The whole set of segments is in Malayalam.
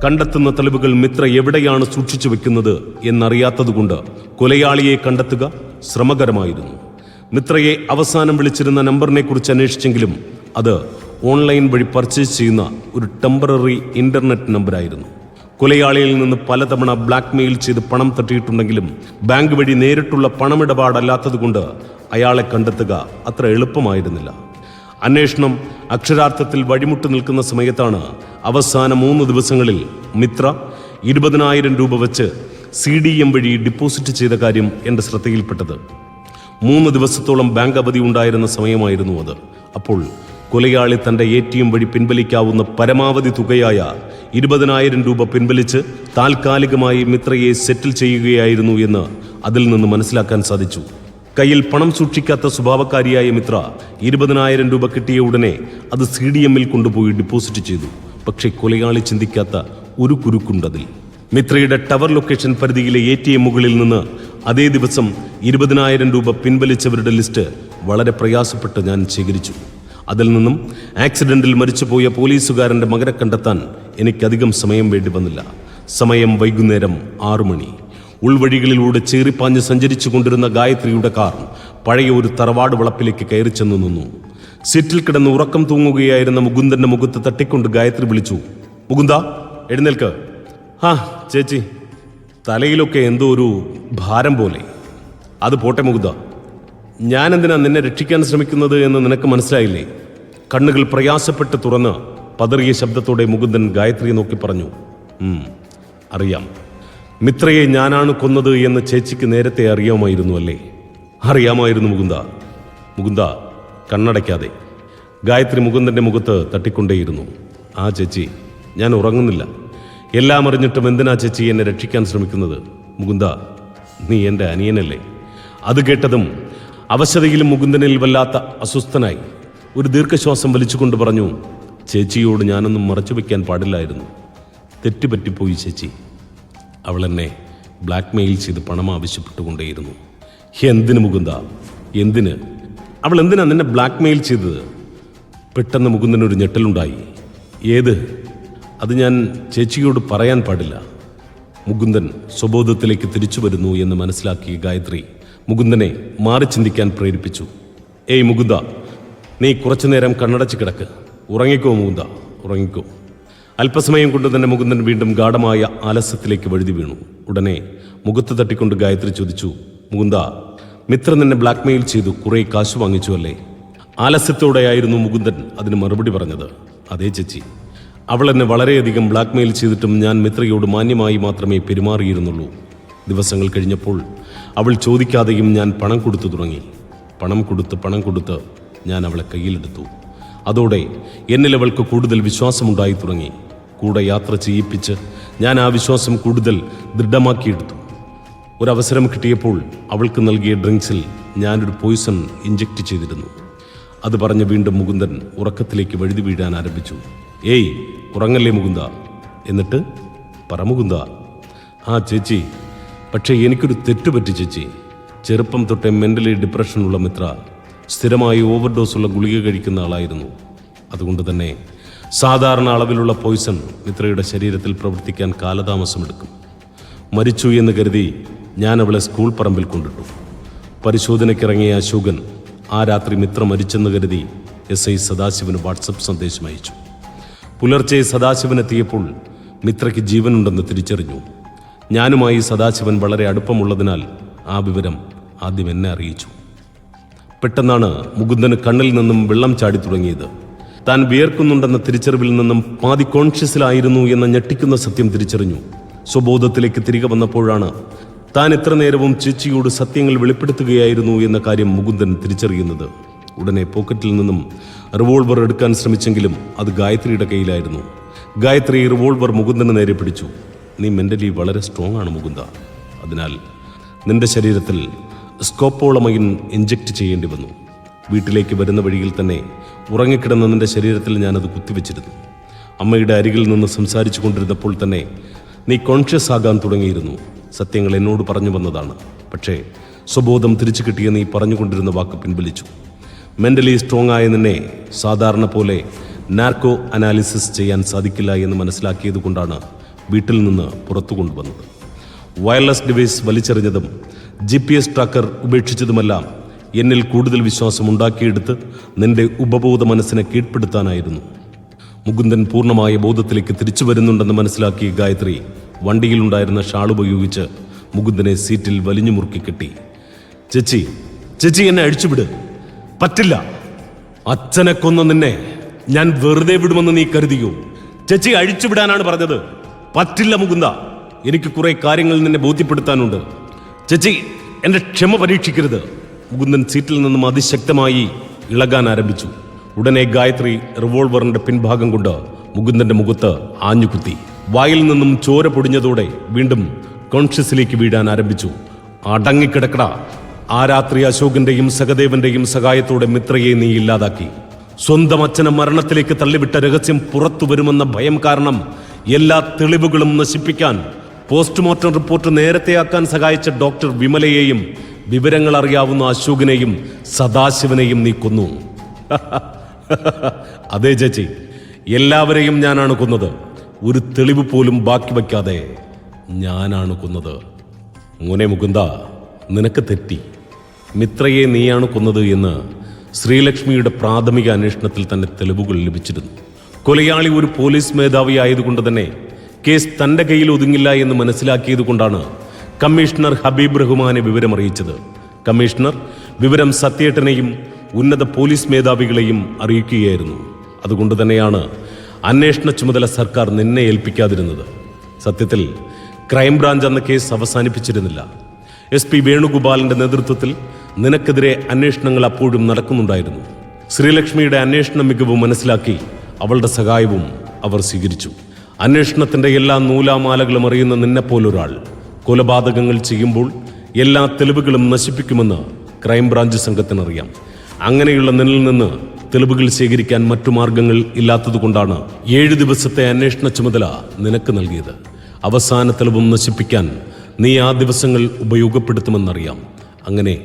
കണ്ടെത്തുന്ന തെളിവുകൾ മിത്ര എവിടെയാണ് സൂക്ഷിച്ചു വെക്കുന്നത് എന്നറിയാത്തതുകൊണ്ട് കൊലയാളിയെ കണ്ടെത്തുക ശ്രമകരമായിരുന്നു. മിത്രയെ അവസാനം വിളിച്ചിരുന്ന നമ്പറിനെ കുറിച്ച് അന്വേഷിച്ചെങ്കിലും അത് ഓൺലൈൻ വഴി പർച്ചേസ് ചെയ്യുന്ന ഒരു ടെമ്പററി ഇന്റർനെറ്റ് നമ്പറായിരുന്നു. കൊലയാളിയിൽ നിന്ന് പലതവണ ബ്ലാക്ക് മെയിൽ ചെയ്ത് പണം തട്ടിയിട്ടുണ്ടെങ്കിലും ബാങ്ക് വഴി നേരിട്ടുള്ള പണമിടപാടല്ലാത്തതുകൊണ്ട് അയാളെ കണ്ടെത്തുക അത്ര എളുപ്പമായിരുന്നില്ല. അന്വേഷണം അക്ഷരാർത്ഥത്തിൽ വഴിമുട്ടി നിൽക്കുന്ന സമയത്താണ് അവസാന 3 ദിവസങ്ങളിൽ മിത്ര 20,000 രൂപ വെച്ച് CDM വഴി ഡിപ്പോസിറ്റ് ചെയ്ത കാര്യം എൻ്റെ ശ്രദ്ധയിൽപ്പെട്ടത്. 3 ദിവസത്തോളം ബാങ്ക് അവധി ഉണ്ടായിരുന്ന സമയമായിരുന്നു അത്. അപ്പോൾ കൊലയാളി തൻ്റെ ATM വഴി പിൻവലിക്കാവുന്ന പരമാവധി തുകയായ 20,000 രൂപ പിൻവലിച്ച് താൽക്കാലികമായി മിത്രയെ സെറ്റിൽ ചെയ്യുകയായിരുന്നു എന്ന് അതിൽ നിന്ന് മനസ്സിലാക്കാൻ സാധിച്ചു. കയ്യിൽ പണം സൂക്ഷിക്കാത്ത സ്വഭാവക്കാരിയായ മിത്ര 20,000 രൂപ കിട്ടിയ ഉടനെ അത് CDM-ൽ കൊണ്ടുപോയി ഡിപ്പോസിറ്റ് ചെയ്തു. പക്ഷേ കൊലയാളി ചിന്തിക്കാത്ത ഒരു കുരുക്കുണ്ടതിൽ. മിത്രയുടെ ടവർ ലൊക്കേഷൻ പരിധിയിലെ ATM-കളിൽ നിന്ന് അതേ ദിവസം 20,000 രൂപ പിൻവലിച്ചവരുടെ ലിസ്റ്റ് വളരെ പ്രയാസപ്പെട്ട് ഞാൻ ശേഖരിച്ചു. അതിൽ നിന്നും ആക്സിഡന്റിൽ മരിച്ചുപോയ പോലീസുകാരൻ്റെ മകനെ കണ്ടെത്താൻ എനിക്കധികം സമയം വേണ്ടി വന്നില്ല. സമയം വൈകുന്നേരം 6 മണി. ഉൾവഴികളിലൂടെ ചേറിപ്പാഞ്ഞ് സഞ്ചരിച്ചു കൊണ്ടിരുന്ന ഗായത്രിയുടെ കാർ പഴയ ഒരു തറവാട് വളപ്പിലേക്ക് കയറി ചെന്നു നിന്നു. സീറ്റിൽ കിടന്ന് ഉറക്കം തൂങ്ങുകയായിരുന്ന മുകുന്ദന്റെ മുഖത്ത് തട്ടിക്കൊണ്ട് ഗായത്രി വിളിച്ചു, "മുകുന്ദ, എഴുന്നേൽക്ക്." "ആ ചേച്ചി." തലയിലൊക്കെ എന്തോ ഒരു ഭാരം പോലെ. "അത് പോട്ടെ മുകുന്ദ, ഞാനെന്തിനാ നിന്നെ രക്ഷിക്കാൻ ശ്രമിക്കുന്നത് എന്ന് നിനക്ക് മനസ്സിലായില്ലേ?" കണ്ണുകൾ പ്രയാസപ്പെട്ട് തുറന്ന് പതറിയ ശബ്ദത്തോടെ മുകുന്ദൻ ഗായത്രിയെ നോക്കി പറഞ്ഞു, "അറിയാം. മിത്രയെ ഞാനാണ് കൊന്നത് എന്ന് ചേച്ചിക്ക് നേരത്തെ അറിയാമായിരുന്നു അല്ലേ?" "അറിയാമായിരുന്നു മുകുന്ദ." "മുകുന്ദ, കണ്ണടയ്ക്കാതെ." ഗായത്രി മുകുന്ദൻ്റെ മുഖത്ത് തട്ടിക്കൊണ്ടേയിരുന്നു. "ആ ചേച്ചി, ഞാൻ ഉറങ്ങുന്നില്ല. എല്ലാം അറിഞ്ഞിട്ടും എന്തിനാ ചേച്ചി എന്നെ രക്ഷിക്കാൻ ശ്രമിക്കുന്നത്? മുകുന്ദ, നീ എൻ്റെ അനിയനല്ലേ?" അത് കേട്ടതും അവശതയിലും മുകുന്ദനിൽ വല്ലാത്ത അസ്വസ്ഥനായി ഒരു ദീർഘശ്വാസം വലിച്ചുകൊണ്ട് പറഞ്ഞു, "ചേച്ചിയോട് ഞാനൊന്നും മറച്ചു വയ്ക്കാൻ പാടില്ലായിരുന്നു. തെറ്റുപറ്റിപ്പോയി ചേച്ചി. അവൾ എന്നെ ബ്ലാക്ക് മെയിൽ ചെയ്ത് പണം ആവശ്യപ്പെട്ടുകൊണ്ടേയിരുന്നു." "എന്തിന് മുകുന്ദ, എന്തിന്? അവൾ എന്തിനാ നിന്നെ ബ്ലാക്ക് മെയിൽ ചെയ്തത്?" പെട്ടെന്ന് മുകുന്ദനൊരു ഞെട്ടലുണ്ടായി. "ഏത്? അത് ഞാൻ ചേച്ചിയോട് പറയാൻ പാടില്ല." മുകുന്ദൻ സ്വബോധത്തിലേക്ക് തിരിച്ചു വരുന്നു എന്ന് മനസ്സിലാക്കിയ ഗായത്രി മുകുന്ദനെ മാറി ചിന്തിക്കാൻ പ്രേരിപ്പിച്ചു. "ഏയ് മുകുന്ദ, നീ കുറച്ചു നേരം കണ്ണടച്ച് കിടക്ക്. ഉറങ്ങിക്കോ മുകുന്ദ, ഉറങ്ങിക്കോ." അല്പസമയം കൊണ്ട് തന്നെ മുകുന്ദൻ വീണ്ടും ഗാഢമായ ആലസ്യത്തിലേക്ക് വഴുതി വീണു. ഉടനെ മുഖത്ത് തട്ടിക്കൊണ്ട് ഗായത്രി ചോദിച്ചു, "മുകുന്ദ, മിത്ര നിന്നെ ബ്ലാക്ക് മെയിൽ ചെയ്തു കുറേ കാശ് വാങ്ങിച്ചു അല്ലേ?" ആലസ്യത്തോടെയായിരുന്നു മുകുന്ദൻ അതിന് മറുപടി പറഞ്ഞത്. "അതേ ചേച്ചി, അവൾ എന്നെ വളരെയധികം ബ്ലാക്ക് മെയിൽ ചെയ്തിട്ടും ഞാൻ മിത്രയോട് മാന്യമായി മാത്രമേ പെരുമാറിയിരുന്നുള്ളൂ. ദിവസങ്ങൾ കഴിഞ്ഞപ്പോൾ അവൾ ചോദിക്കാതെയും ഞാൻ പണം കൊടുത്തു തുടങ്ങി. പണം കൊടുത്ത് ഞാൻ അവളെ കയ്യിലെടുത്തു. അതോടെ എന്നിൽ അവൾക്ക് കൂടുതൽ വിശ്വാസമുണ്ടായി തുടങ്ങി. കൂടെ യാത്ര ചെയ്യിപ്പിച്ച് ഞാൻ ആ വിശ്വാസം കൂടുതൽ ദൃഢമാക്കിയെടുത്തു. ഒരവസരം കിട്ടിയപ്പോൾ അവൾക്ക് നൽകിയ ഡ്രിങ്ക്സിൽ ഞാനൊരു പോയിസൺ ഇഞ്ചക്ട് ചെയ്തിരുന്നു." അത് പറഞ്ഞ് വീണ്ടും മുകുന്ദൻ ഉറക്കത്തിലേക്ക് വഴുതി വീഴാൻ ആരംഭിച്ചു. "ഏയ്, ഉറങ്ങല്ലേ മുകുന്ദ." "എന്നിട്ട് പറ മുകുന്ദ." "ആ ചേച്ചി, പക്ഷേ എനിക്കൊരു തെറ്റുപറ്റി ചേച്ചി. ചെറുപ്പം തൊട്ടേ മെൻ്റലി ഡിപ്രഷനുള്ള മിത്ര സ്ഥിരമായി ഓവർഡോസുള്ള ഗുളിക കഴിക്കുന്ന ആളായിരുന്നു. അതുകൊണ്ട് തന്നെ സാധാരണ അളവിലുള്ള പോയിസൺ മിത്രയുടെ ശരീരത്തിൽ പ്രവർത്തിക്കാൻ കാലതാമസമെടുക്കും. മരിച്ചു എന്ന് കരുതി ഞാൻ അവളെ സ്കൂൾ പറമ്പിൽ കൊണ്ടിട്ടു. പരിശോധനയ്ക്കിറങ്ങിയ അശോകൻ ആ രാത്രി മിത്ര മരിച്ചെന്ന് കരുതി SI സദാശിവന് വാട്സപ്പ് സന്ദേശം അയച്ചു. പുലർച്ചെ സദാശിവനെത്തിയപ്പോൾ മിത്രയ്ക്ക് ജീവനുണ്ടെന്ന് തിരിച്ചറിഞ്ഞു. ഞാനുമായി സദാശിവൻ വളരെ അടുപ്പമുള്ളതിനാൽ ആ വിവരം ആദ്യം എന്നെ അറിയിച്ചു. പെട്ടെന്നാണ് മുകുന്ദന് കണ്ണിൽ നിന്നും വെള്ളം ചാടി തുടങ്ങിയത്. താൻ വിയർക്കുന്നുണ്ടെന്ന തിരിച്ചറിവിൽ നിന്നും പാതി കോൺഷ്യസിലായിരുന്നു എന്ന ഞെട്ടിക്കുന്ന സത്യം തിരിച്ചറിഞ്ഞു. സ്വബോധത്തിലേക്ക് തിരികെ വന്നപ്പോഴാണ് താൻ ഇത്ര നേരവും ചേച്ചിയോട് സത്യങ്ങൾ വെളിപ്പെടുത്തുകയായിരുന്നു എന്ന കാര്യം മുകുന്ദൻ തിരിച്ചറിയുന്നത്. ഉടനെ പോക്കറ്റിൽ നിന്നും റിവോൾവർ എടുക്കാൻ ശ്രമിച്ചെങ്കിലും അത് ഗായത്രിയുടെ കയ്യിലായിരുന്നു. ഗായത്രി റിവോൾവർ മുകുന്ദന് നേരെ പിടിച്ചു. "നീ മെൻ്റലി വളരെ സ്ട്രോങ് ആണ് മുകുന്ദ. അതിനാൽ നിന്റെ ശരീരത്തിൽ സ്കോപ്പോളമൈൻ ഇഞ്ചക്ട് ചെയ്യേണ്ടി വന്നു. വീട്ടിലേക്ക് വരുന്ന വഴിയിൽ തന്നെ ഉറങ്ങിക്കിടന്ന നിന്റെ ശരീരത്തിൽ ഞാനത് കുത്തിവെച്ചിരുന്നു. അമ്മയുടെ അരികിൽ നിന്ന് സംസാരിച്ചു കൊണ്ടിരുന്നപ്പോൾ തന്നെ നീ കോൺഷ്യസ് ആകാൻ തുടങ്ങിയിരുന്നു. സത്യങ്ങൾ എന്നോട് പറഞ്ഞു വന്നതാണ്. പക്ഷേ സ്വബോധം തിരിച്ചു കിട്ടിയ നീ പറഞ്ഞുകൊണ്ടിരുന്ന വാക്ക് പിൻവലിച്ചു. മെൻ്റലി സ്ട്രോങ് ആയ നിന്നെ സാധാരണ പോലെ നാർക്കോ അനാലിസിസ് ചെയ്യാൻ സാധിക്കില്ല എന്ന് മനസ്സിലാക്കിയത് കൊണ്ടാണ് വീട്ടിൽ നിന്ന് പുറത്തു കൊണ്ടുവന്നത്. വയർലെസ് ഡിവൈസ് വലിച്ചെറിഞ്ഞതും GPS ട്രാക്കർ ഉപേക്ഷിച്ചതുമെല്ലാം എന്നിൽ കൂടുതൽ വിശ്വാസം ഉണ്ടാക്കിയെടുത്ത് നിന്റെ ഉപബോധ മനസ്സിനെ കീഴ്പ്പെടുത്താനായിരുന്നു. മുകുന്ദൻ പൂർണ്ണമായ ബോധത്തിലേക്ക് തിരിച്ചു വരുന്നുണ്ടെന്ന് മനസ്സിലാക്കിയ ഗായത്രി വണ്ടിയിലുണ്ടായിരുന്ന ഷാൾ ഉപയോഗിച്ച് മുകുന്ദനെ സീറ്റിൽ വലിഞ്ഞു മുറുക്കി കെട്ടി. ചേച്ചി, ചേച്ചി എന്നെ അഴിച്ചുവിട്. പറ്റില്ല. അച്ഛനെ കൊന്ന നിന്നെ ഞാൻ വെറുതെ വിടുമെന്ന് നീ കരുതിയോ? ചേച്ചി അഴിച്ചുവിടാനാണ് പറഞ്ഞത്. പറ്റില്ല മുകുന്ദ, എനിക്ക് കുറെ കാര്യങ്ങൾ നിന്നെ ബോധ്യപ്പെടുത്താനുണ്ട്. ചേച്ചി എന്റെ ക്ഷമ പരീക്ഷിക്കരുത്. മുകുന്ദൻ സീറ്റിൽ നിന്നും അതിശക്തമായി ഇളകാൻ ആരംഭിച്ചു. ഉടനെ ഗായത്രി റിവോൾവറിന്റെ പിൻഭാഗം കൊണ്ട് മുകുന്ദന്റെ മുഖത്ത് ആഞ്ഞുകുത്തി. വായിൽ നിന്നും ചോര പൊടിഞ്ഞതോടെ വീണ്ടും കോൺഷ്യസിലേക്ക് വീഴാൻ ആരംഭിച്ചു. അടങ്ങിക്കിടക്കടാ. ആ രാത്രി അശോകന്റെയും സഹദേവന്റെയും സഹായത്തോടെ മിത്രയെ നീ ഇല്ലാതാക്കി. സ്വന്തം അച്ഛനെ മരണത്തിലേക്ക് തള്ളിവിട്ട രഹസ്യം പുറത്തു വരുമെന്ന ഭയം കാരണം എല്ലാ തെളിവുകളും നശിപ്പിക്കാൻ പോസ്റ്റ്മോർട്ടം റിപ്പോർട്ട് നേരത്തെയാക്കാൻ സഹായിച്ച ഡോക്ടർ വിമലയെയും വിവരങ്ങൾ അറിയാവുന്ന അശോകനെയും സദാശിവനെയും നീ കൊന്നു. അതെ ചേച്ചി, എല്ലാവരെയും ഞാനാണ് കൊന്നത്. ഒരു തെളിവ് പോലും ബാക്കി വയ്ക്കാതെ ഞാനാണ് കൊന്നത്. മോനെ മുകുന്ദ, നിനക്ക് തെറ്റി. മിത്രയെ നീയാണ് കൊന്നത് എന്ന് ശ്രീലക്ഷ്മിയുടെ പ്രാഥമിക അന്വേഷണത്തിൽ തന്നെ തെളിവുകൾ ലഭിച്ചിരുന്നു. കൊലയാളി ഒരു പോലീസ് മേധാവി ആയതുകൊണ്ട് തന്നെ കേസ് തന്റെ കയ്യിൽ ഒതുങ്ങില്ല എന്ന് മനസ്സിലാക്കിയത് കൊണ്ടാണ് കമ്മീഷണർ ഹബീബ് റഹ്മാനെ വിവരമറിയിച്ചത്. കമ്മീഷണർ വിവരം സത്യേട്ടനെയും ഉന്നത പോലീസ് മേധാവികളെയും അറിയിക്കുകയായിരുന്നു. അതുകൊണ്ട് തന്നെയാണ് അന്വേഷണ ചുമതല സർക്കാർ നിന്നെ ഏൽപ്പിക്കാതിരുന്നത്. സത്യത്തിൽ ക്രൈംബ്രാഞ്ച് എന്ന കേസ് അവസാനിപ്പിച്ചിരുന്നില്ല. SP വേണുഗോപാലിന്റെ നേതൃത്വത്തിൽ നിനക്കെതിരെ അന്വേഷണങ്ങൾ അപ്പോഴും നടക്കുന്നുണ്ടായിരുന്നു. ശ്രീലക്ഷ്മിയുടെ അന്വേഷണ മികവ് മനസ്സിലാക്കി അവളുടെ സഹായവും അവർ സ്വീകരിച്ചു. അന്വേഷണത്തിന്റെ എല്ലാ നൂലാമാലകളും അറിയുന്ന നിന്നെപ്പോലൊരാൾ കൊലപാതകങ്ങൾ ചെയ്യുമ്പോൾ എല്ലാ തെളിവുകളും നശിപ്പിക്കുമെന്ന് ക്രൈംബ്രാഞ്ച് സംഘത്തിനറിയാം. അങ്ങനെയുള്ള നിന്നിൽ നിന്ന് തെളിവുകൾ ശേഖരിക്കാൻ മറ്റു മാർഗങ്ങൾ ഇല്ലാത്തതുകൊണ്ടാണ് 7 ദിവസത്തെ അന്വേഷണ ചുമതല നിനക്ക് നൽകിയത്. അവസാന തെളിവും നശിപ്പിക്കാൻ നീ ആ ദിവസങ്ങൾ ഉപയോഗപ്പെടുത്തുമെന്നറിയാം. അങ്ങനെ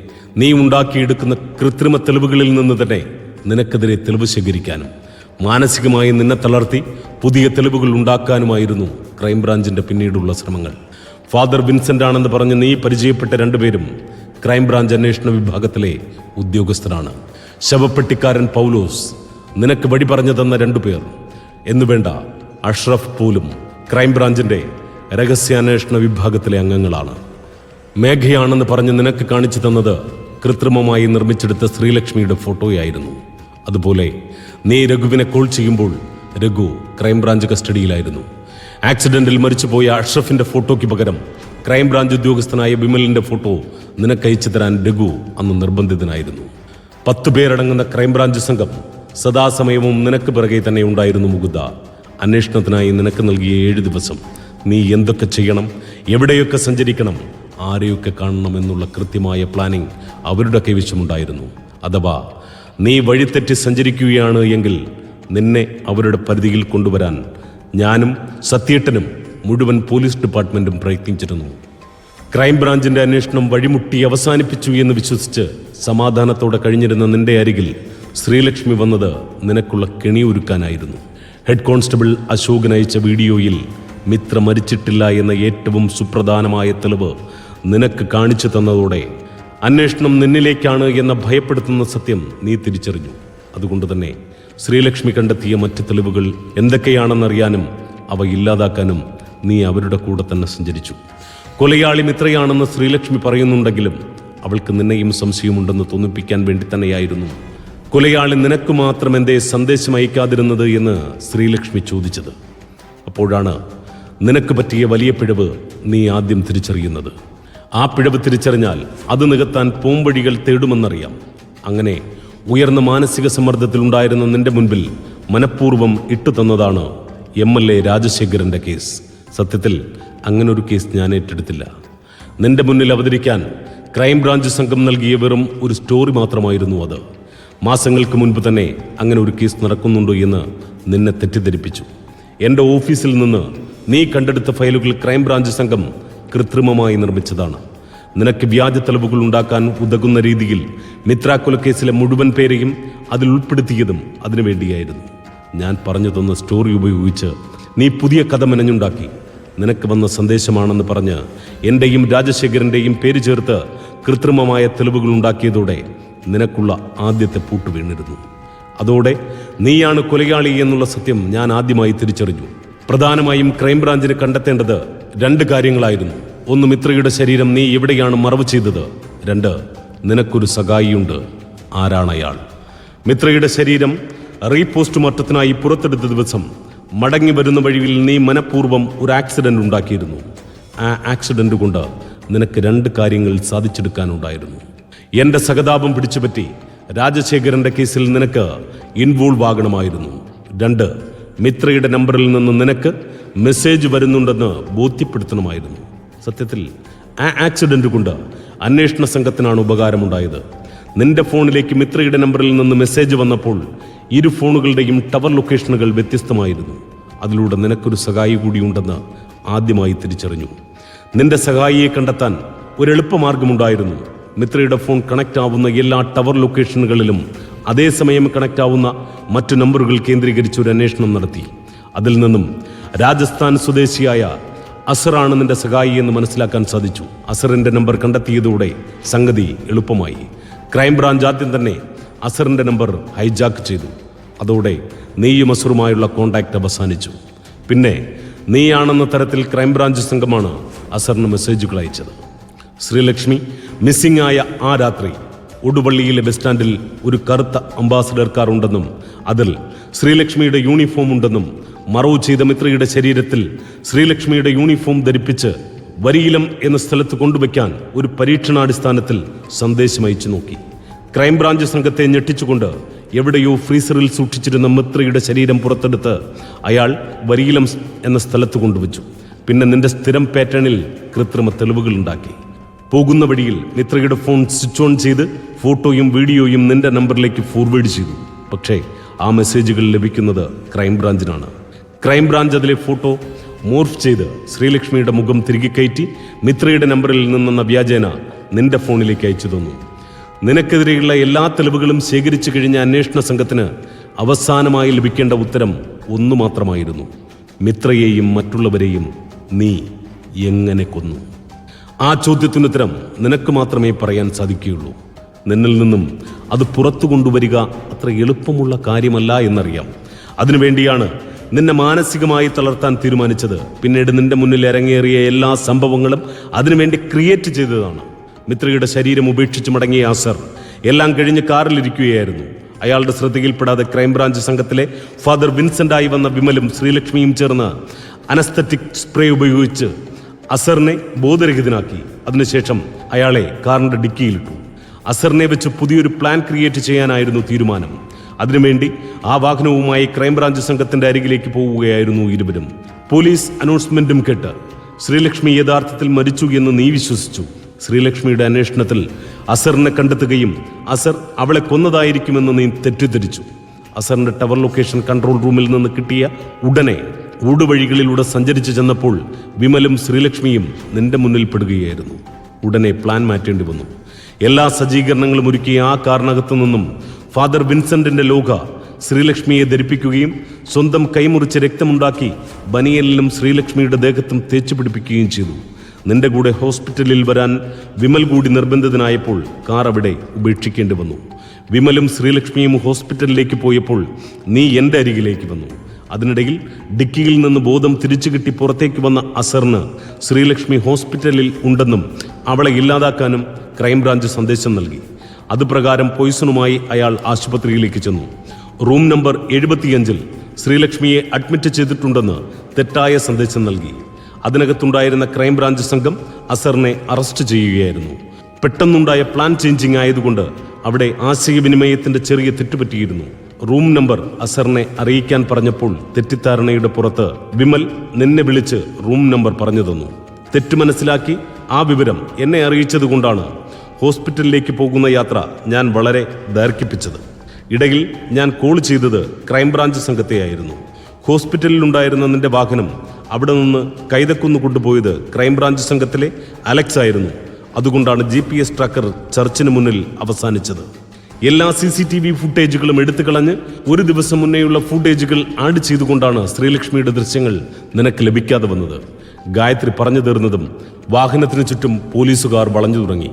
നീ ഉണ്ടാക്കിയെടുക്കുന്ന കൃത്രിമ തെളിവുകളിൽ നിന്ന് തന്നെ നിനക്കെതിരെ തെളിവ് ശേഖരിക്കാനും മാനസികമായി നിന്നെ തളർത്തി പുതിയ തെളിവുകൾ ഉണ്ടാക്കാനുമായിരുന്നു ക്രൈംബ്രാഞ്ചിന്റെ പിന്നീടുള്ള ശ്രമങ്ങൾ. ഫാദർ വിൻസെന്റ് ആണെന്ന് പറഞ്ഞ് നീ പരിചയപ്പെട്ട 2 പേരും ക്രൈംബ്രാഞ്ച് അന്വേഷണ വിഭാഗത്തിലെ ഉദ്യോഗസ്ഥരാണ്. ശവപ്പെട്ടിക്കാരൻ പൗലോസ്, നിനക്ക് വഴി പറഞ്ഞു തന്ന 2 പേർ എന്നുവേണ്ട അഷ്റഫ് പോലും ക്രൈംബ്രാഞ്ചിന്റെ രഹസ്യാന്വേഷണ വിഭാഗത്തിലെ അംഗങ്ങളാണ്. മേഘയാണെന്ന് പറഞ്ഞ് നിനക്ക് കാണിച്ചു തന്നത് കൃത്രിമമായി നിർമ്മിച്ചെടുത്ത ശ്രീലക്ഷ്മിയുടെ ഫോട്ടോയായിരുന്നു. അതുപോലെ നീ രഘുവിനെ കോൾ ചെയ്യുമ്പോൾ രഘു ക്രൈംബ്രാഞ്ച് കസ്റ്റഡിയിലായിരുന്നു. ആക്സിഡന്റിൽ മരിച്ചുപോയ അഷ്റഫിന്റെ ഫോട്ടോയ്ക്ക് പകരം ക്രൈംബ്രാഞ്ച് ഉദ്യോഗസ്ഥനായ വിമലിന്റെ ഫോട്ടോ നിനക്കയച്ചു തരാൻ രഘു അന്ന് നിർബന്ധിതനായിരുന്നു. 10 പേരടങ്ങുന്ന ക്രൈംബ്രാഞ്ച് സംഘം സദാസമയവും നിനക്ക് പിറകെ തന്നെ ഉണ്ടായിരുന്നു. മുകുന്ദ, അന്വേഷണത്തിനായി നിനക്ക് നൽകിയ 7 ദിവസം നീ എന്തൊക്കെ ചെയ്യണം, എവിടെയൊക്കെ സഞ്ചരിക്കണം, ആരെയൊക്കെ കാണണം എന്നുള്ള കൃത്യമായ പ്ലാനിംഗ് അവരുടെ കൈവശമുണ്ടായിരുന്നു. അഥവാ നീ വഴിതെറ്റി സഞ്ചരിക്കുകയാണ് എങ്കിൽ നിന്നെ അവരുടെ പരിധിയിൽ കൊണ്ടുവരാൻ ഞാനും സത്യേട്ടനും മുഴുവൻ പോലീസ് ഡിപ്പാർട്ട്മെന്റും പ്രയത്നിച്ചിരുന്നു. ക്രൈംബ്രാഞ്ചിന്റെ അന്വേഷണം വഴിമുട്ടി അവസാനിപ്പിച്ചു എന്ന് വിശ്വസിച്ച് സമാധാനത്തോടെ കഴിഞ്ഞിരുന്ന നിന്റെ അരികിൽ ശ്രീലക്ഷ്മി വന്നത് നിനക്കുള്ള കെണിയൊരുക്കാനായിരുന്നു. ഹെഡ് കോൺസ്റ്റബിൾ അശോകൻ അയച്ച വീഡിയോയിൽ മിത്ര മരിച്ചിട്ടില്ല എന്ന ഏറ്റവും സുപ്രധാനമായ തെളിവ് നിനക്ക് കാണിച്ചു തന്നതോടെ അന്വേഷണം നിന്നിലേക്കാണ് എന്ന ഭയപ്പെടുത്തുന്ന സത്യം നീ തിരിച്ചറിഞ്ഞു. അതുകൊണ്ട് തന്നെ ശ്രീലക്ഷ്മി കണ്ടെത്തിയ മറ്റ് തെളിവുകൾ എന്തൊക്കെയാണെന്നറിയാനും അവ ഇല്ലാതാക്കാനും നീ അവരുടെ കൂടെ തന്നെ സഞ്ചരിച്ചു. കൊലയാളി മിത്രയാണെന്ന് ശ്രീലക്ഷ്മി പറയുന്നുണ്ടെങ്കിലും അവൾക്ക് നിന്നെയും സംശയമുണ്ടെന്ന് തോന്നിപ്പിക്കാൻ വേണ്ടി തന്നെയായിരുന്നു കൊലയാളി നിനക്ക് മാത്രം എന്തേ സന്ദേശം അയക്കാതിരുന്നത് എന്ന് ശ്രീലക്ഷ്മി ചോദിച്ചത്. അപ്പോഴാണ് നിനക്ക് പറ്റിയ വലിയ പിഴവ് നീ ആദ്യം തിരിച്ചറിയുന്നത്. ആ പിഴവ് തിരിച്ചറിഞ്ഞാൽ അത് നികത്താൻ പോംവഴികൾ തേടുമെന്നറിയാം. അങ്ങനെ ഉയർന്ന മാനസിക സമ്മർദ്ദത്തിലുണ്ടായിരുന്ന നിന്റെ മുൻപിൽ മനഃപൂർവ്വം ഇട്ടുതന്നതാണ് MLA രാജശേഖരന്റെ കേസ്. സത്യത്തിൽ അങ്ങനൊരു കേസ് ഞാൻ ഏറ്റെടുത്തില്ല. നിന്റെ മുന്നിൽ അവതരിക്കാൻ ക്രൈംബ്രാഞ്ച് സംഘം നൽകിയ വെറും ഒരു സ്റ്റോറി മാത്രമായിരുന്നു അത്. മാസങ്ങൾക്ക് മുൻപ് തന്നെ അങ്ങനെ ഒരു കേസ് നടക്കുന്നുണ്ടോ എന്ന് നിന്നെ തെറ്റിദ്ധരിപ്പിച്ചു. എൻ്റെ ഓഫീസിൽ നിന്ന് നീ കണ്ടെടുത്ത ഫയലുകൾ ക്രൈംബ്രാഞ്ച് സംഘം കൃത്രിമമായി നിർമ്മിച്ചതാണ്. നിനക്ക് വ്യാജ തെളിവുകൾ ഉണ്ടാക്കാൻ ഉതകുന്ന രീതിയിൽ മിത്ര കൊലക്കേസിലെ മുഴുവൻ പേരെയും അതിൽ ഉൾപ്പെടുത്തിയതും അതിനുവേണ്ടിയായിരുന്നു. ഞാൻ പറഞ്ഞു തന്ന സ്റ്റോറി ഉപയോഗിച്ച് നീ പുതിയ കഥ മെനഞ്ഞുണ്ടാക്കി നിനക്ക് വന്ന സന്ദേശമാണെന്ന് പറഞ്ഞ് എൻ്റെയും രാജശേഖരൻ്റെയും പേര് ചേർത്ത് കൃത്രിമമായ തെളിവുകൾ ഉണ്ടാക്കിയതോടെ നിനക്കുള്ള ആദ്യത്തെ പൂട്ട് വീണിരുന്നു. അതോടെ നീയാണ് കൊലയാളി എന്നുള്ള സത്യം ഞാൻ ആദ്യമായി തിരിച്ചറിഞ്ഞു. പ്രധാനമായും ക്രൈംബ്രാഞ്ചിന് കണ്ടെത്തേണ്ടത് 2 കാര്യങ്ങളായിരുന്നു. 1, മിത്രയുടെ ശരീരം നീ എവിടെയാണ് മറവ് ചെയ്തത്. 2, നിനക്കൊരു സഹായിയുണ്ട്. ആരാണയാൾ? മിത്രയുടെ ശരീരം റീപോസ്റ്റ്മോർട്ടത്തിനായി പുറത്തെടുത്ത ദിവസം മടങ്ങി വരുന്ന വഴിയിൽ നീ മനഃപൂർവ്വം ഒരു ആക്സിഡന്റ് ഉണ്ടാക്കിയിരുന്നു. ആ ആക്സിഡന്റ് കൊണ്ട് നിനക്ക് 2 കാര്യങ്ങൾ സാധിച്ചെടുക്കാനുണ്ടായിരുന്നു. എൻ്റെ സഹതാപം പിടിച്ചുപറ്റി രാജശേഖരന്റെ കേസിൽ നിനക്ക് ഇൻവോൾവ് ആകണമായിരുന്നു. 2, മിത്രയുടെ നമ്പറിൽ നിന്ന് നിനക്ക് മെസ്സേജ് വരുന്നുണ്ടെന്ന് ബോധ്യപ്പെടുത്തണമായിരുന്നു. സത്യത്തിൽ ആ ആക്സിഡന്റ് കൊണ്ട് അന്വേഷണ സംഘത്തിനാണ് ഉപകാരമുണ്ടായത്. നിന്റെ ഫോണിലേക്ക് മിത്രയുടെ നമ്പറിൽ നിന്ന് മെസ്സേജ് വന്നപ്പോൾ 2 ഫോണുകളുടെയും ടവർ ലൊക്കേഷനുകൾ വ്യത്യസ്തമായിരുന്നു. അതിലൂടെ നിനക്കൊരു സഹായി കൂടിയുണ്ടെന്ന് ആദ്യമായി തിരിച്ചറിഞ്ഞു. നിന്റെ സഹായിയെ കണ്ടെത്താൻ ഒരു എളുപ്പമാർഗമുണ്ടായിരുന്നു. മിത്രയുടെ ഫോൺ കണക്റ്റ് ആവുന്ന എല്ലാ ടവർ ലൊക്കേഷനുകളിലും അതേസമയം കണക്റ്റ് ആവുന്ന മറ്റു നമ്പറുകൾ കേന്ദ്രീകരിച്ച് ഒരു അന്വേഷണം നടത്തി. അതിൽ നിന്നും രാജസ്ഥാൻ സ്വദേശിയായ അസറാണ് നിന്റെ സഹായി എന്ന് മനസ്സിലാക്കാൻ സാധിച്ചു. അസറിന്റെ നമ്പർ കണ്ടെത്തിയതോടെ സംഗതി എളുപ്പമായി. ക്രൈംബ്രാഞ്ച് ആദ്യം തന്നെ അസറിന്റെ നമ്പർ ഹൈജാക്ക് ചെയ്തു. അതോടെ നീയും അസറുമായുള്ള കോണ്ടാക്ട് അവസാനിച്ചു. പിന്നെ നീയാണെന്ന തരത്തിൽ ക്രൈംബ്രാഞ്ച് സംഘമാണ് അസറിന് മെസ്സേജുകൾ അയച്ചത്. ശ്രീലക്ഷ്മി മിസ്സിംഗ് ആയ ആ രാത്രി ഉടുവള്ളിയിലെ ബസ് സ്റ്റാൻഡിൽ ഒരു കറുത്ത അംബാസഡർ കാർ ഉണ്ടെന്നും അതിൽ ശ്രീലക്ഷ്മിയുടെ യൂണിഫോം ഉണ്ടെന്നും മറവ് ചെയ്ത മിത്രയുടെ ശരീരത്തിൽ ശ്രീലക്ഷ്മിയുടെ യൂണിഫോം ധരിപ്പിച്ച് വരിയിലം എന്ന സ്ഥലത്ത് കൊണ്ടുവയ്ക്കാൻ ഒരു പരീക്ഷണാടിസ്ഥാനത്തിൽ സന്ദേശം അയച്ചു നോക്കി. ക്രൈംബ്രാഞ്ച് സംഘത്തെ ഞെട്ടിച്ചുകൊണ്ട് എവിടെയോ ഫ്രീസറിൽ സൂക്ഷിച്ചിരുന്ന മിത്രയുടെ ശരീരം പുറത്തെടുത്ത് അയാൾ വരിയിലം എന്ന സ്ഥലത്ത് കൊണ്ടുവച്ചു. പിന്നെ നിന്റെ സ്ഥിരം പാറ്റേണിൽ കൃത്രിമ തെളിവുകൾ ഉണ്ടാക്കി. പോകുന്ന വഴിയിൽ മിത്രയുടെ ഫോൺ സ്വിച്ച് ഓൺ ചെയ്ത് ഫോട്ടോയും വീഡിയോയും നിന്റെ നമ്പറിലേക്ക് ഫോർവേഡ് ചെയ്തു. പക്ഷേ ആ മെസ്സേജുകൾ ലഭിക്കുന്നത് ക്രൈംബ്രാഞ്ചിനാണ്. ക്രൈംബ്രാഞ്ച് അതിലെ ഫോട്ടോ മോർഫ് ചെയ്ത് ശ്രീലക്ഷ്മിയുടെ മുഖം തിരികെ കയറ്റി മിത്രയുടെ നമ്പറിൽ നിന്നെന്ന വ്യാജേന നിന്റെ ഫോണിലേക്ക് അയച്ചു തന്നു. നിനക്കെതിരെയുള്ള എല്ലാ തെളിവുകളും ശേഖരിച്ചു കഴിഞ്ഞ അന്വേഷണ സംഘത്തിന് അവസാനമായി ലഭിക്കേണ്ട ഉത്തരം ഒന്നു മാത്രമായിരുന്നു: മിത്രയെയും മറ്റുള്ളവരെയും നീ എങ്ങനെ കൊന്നു? ആ ചോദ്യത്തിനുത്തരം നിനക്ക് മാത്രമേ പറയാൻ സാധിക്കുകയുള്ളൂ. നിന്നിൽ നിന്നും അത് പുറത്തു കൊണ്ടുവരിക അത്ര എളുപ്പമുള്ള കാര്യമല്ല എന്നറിയാം. അതിനുവേണ്ടിയാണ് നിന്നെ മാനസികമായി തളർത്താൻ തീരുമാനിച്ചത്. പിന്നീട് നിന്റെ മുന്നിൽ ഇറങ്ങിയേറിയ എല്ലാ സംഭവങ്ങളും അതിനുവേണ്ടി ക്രിയേറ്റ് ചെയ്തതാണ്. മിത്രയുടെ ശരീരം ഉപേക്ഷിച്ച് മടങ്ങിയ അസർ എല്ലാം കഴിഞ്ഞ് കാറിലിരിക്കുകയായിരുന്നു. അയാളുടെ ശ്രദ്ധയിൽപ്പെടാതെ ക്രൈംബ്രാഞ്ച് സംഘത്തിലെ ഫാദർ വിൻസെന്റായി വന്ന വിമലും ശ്രീലക്ഷ്മിയും ചേർന്ന് അനസ്തറ്റിക് സ്പ്രേ ഉപയോഗിച്ച് അസറിനെ ബോധരഹിതനാക്കി. അതിനുശേഷം അയാളെ കാറിന്റെ ഡിക്കിയിലിട്ടു. അസറിനെ വെച്ച് പുതിയൊരു പ്ലാൻ ക്രിയേറ്റ് ചെയ്യാനായിരുന്നു തീരുമാനം. അതിനുവേണ്ടി ആ വാഹനവുമായി ക്രൈംബ്രാഞ്ച് സംഘത്തിന്റെ അരികിലേക്ക് പോവുകയായിരുന്നു ഇരുവരും. പോലീസ് അനൗൺസ്മെന്റും കേട്ട് ശ്രീലക്ഷ്മി യഥാർത്ഥത്തിൽ മരിച്ചു എന്ന് നീ വിശ്വസിച്ചു. ശ്രീലക്ഷ്മിയുടെ അന്വേഷണത്തിൽ അസറിനെ കണ്ടെത്തുകയും അസർ അവളെ കൊന്നതായിരിക്കുമെന്ന് നീ തെറ്റിദ്ധരിച്ചു. അസറിന്റെ ടവർ ലൊക്കേഷൻ കൺട്രോൾ റൂമിൽ നിന്ന് കിട്ടിയ ഉടനെ ഊടുവഴികളിലൂടെ സഞ്ചരിച്ചു ചെന്നപ്പോൾ വിമലും ശ്രീലക്ഷ്മിയും നിന്റെ മുന്നിൽ പെടുകയായിരുന്നു. ഉടനെ പ്ലാൻ മാറ്റേണ്ടി വന്നു. എല്ലാ സജ്ജീകരണങ്ങളും ഒരുക്കിയ ആ കാറിനകത്തു നിന്നും ഫാദർ വിൻസെന്റിന്റെ ലോക ശ്രീലക്ഷ്മിയെ ധരിപ്പിക്കുകയും സ്വന്തം കൈമുറിച്ച് രക്തമുണ്ടാക്കി ബനിയലിലും ശ്രീലക്ഷ്മിയുടെ ദേഹത്തും തേച്ചു പിടിപ്പിക്കുകയും ചെയ്തു. നിന്റെ കൂടെ ഹോസ്പിറ്റലിൽ വരാൻ വിമൽ കൂടി നിർബന്ധിതനായപ്പോൾ കാർ അവിടെ ഉപേക്ഷിക്കേണ്ടി വന്നു. വിമലും ശ്രീലക്ഷ്മിയും ഹോസ്പിറ്റലിലേക്ക് പോയപ്പോൾ നീ എൻ്റെ അരികിലേക്ക് വന്നു. അതിനിടയിൽ ഡിക്കിയിൽ നിന്ന് ബോധം തിരിച്ചു കിട്ടി പുറത്തേക്ക് വന്ന അസറിന് ശ്രീലക്ഷ്മി ഹോസ്പിറ്റലിൽ ഉണ്ടെന്നും അവളെ ഇല്ലാതാക്കാനും ക്രൈംബ്രാഞ്ച് സന്ദേശം നൽകി. അതുപ്രകാരം പോയിസണുമായി അയാൾ ആശുപത്രിയിലേക്ക് ചെന്നു. റൂം നമ്പർ 75-ൽ ശ്രീലക്ഷ്മിയെ അഡ്മിറ്റ് ചെയ്തിട്ടുണ്ടെന്ന് തെറ്റായ സന്ദേശം നൽകി. അതിനകത്തുണ്ടായിരുന്ന ക്രൈംബ്രാഞ്ച് സംഘം അസറിനെ അറസ്റ്റ് ചെയ്യുകയായിരുന്നു. പെട്ടെന്നുണ്ടായ പ്ലാൻ ചേഞ്ചിങ് ആയതുകൊണ്ട് അവിടെ ആശയവിനിമയത്തിന്റെ ചെറിയ തെറ്റുപറ്റിയിരുന്നു. റൂം നമ്പർ അസറിനെ അറിയിക്കാൻ പറഞ്ഞപ്പോൾ തെറ്റിദ്ധാരണയുടെ പുറത്ത് വിമൽ നിന്നെ വിളിച്ച് റൂം നമ്പർ പറഞ്ഞു തന്നു. തെറ്റ് മനസ്സിലാക്കി ആ വിവരം എന്നെ അറിയിച്ചതുകൊണ്ടാണ് ഹോസ്പിറ്റലിലേക്ക് പോകുന്ന യാത്ര ഞാൻ വളരെ ദൈർഘിപ്പിച്ചത്. ഇടയിൽ ഞാൻ കോൾ ചെയ്തത് ക്രൈംബ്രാഞ്ച് സംഘത്തെയായിരുന്നു. ഹോസ്പിറ്റലിലുണ്ടായിരുന്ന നിന്റെ വാഹനം അവിടെ നിന്ന് കൈതക്കുന്ന് കൊണ്ടുപോയത് ക്രൈംബ്രാഞ്ച് സംഘത്തിലെ അലക്സ് ആയിരുന്നു. അതുകൊണ്ടാണ് GPS ട്രാക്കർ ചർച്ചിന് മുന്നിൽ അവസാനിച്ചത്. എല്ലാ CCTV ഫുട്ടേജുകളും എടുത്തു കളഞ്ഞ് ഒരു ദിവസം മുന്നേയുള്ള ഫുട്ടേജുകൾ ആഡ് ചെയ്തുകൊണ്ടാണ് ശ്രീലക്ഷ്മിയുടെ ദൃശ്യങ്ങൾ നിനക്ക് ലഭിക്കാതെ വന്നത്. ഗായത്രി പറഞ്ഞു തീർന്നതും വാഹനത്തിനു ചുറ്റും പോലീസുകാർ വളഞ്ഞു തുടങ്ങി.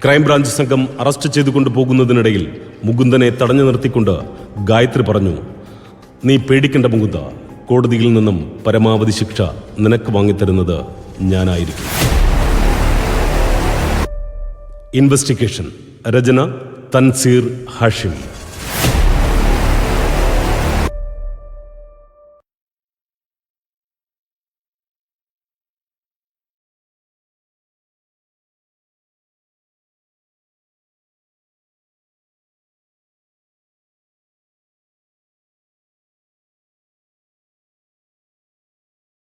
ക്രൈംബ്രാഞ്ച് സംഘം അറസ്റ്റ് ചെയ്തുകൊണ്ട് പോകുന്നതിനിടയിൽ മുകുന്ദനെ തടഞ്ഞു നിർത്തിക്കൊണ്ട് ഗായത്രി പറഞ്ഞു, നീ പേടിക്കേണ്ട മുകുന്ദ, കോടതിയിൽ നിന്നും പരമാവധി ശിക്ഷ നിനക്ക് വാങ്ങിത്തരുന്നത് ഞാനായിരിക്കും. ഇൻവെസ്റ്റിഗേഷൻ. രചന തൻസീർ ഹാഷിം.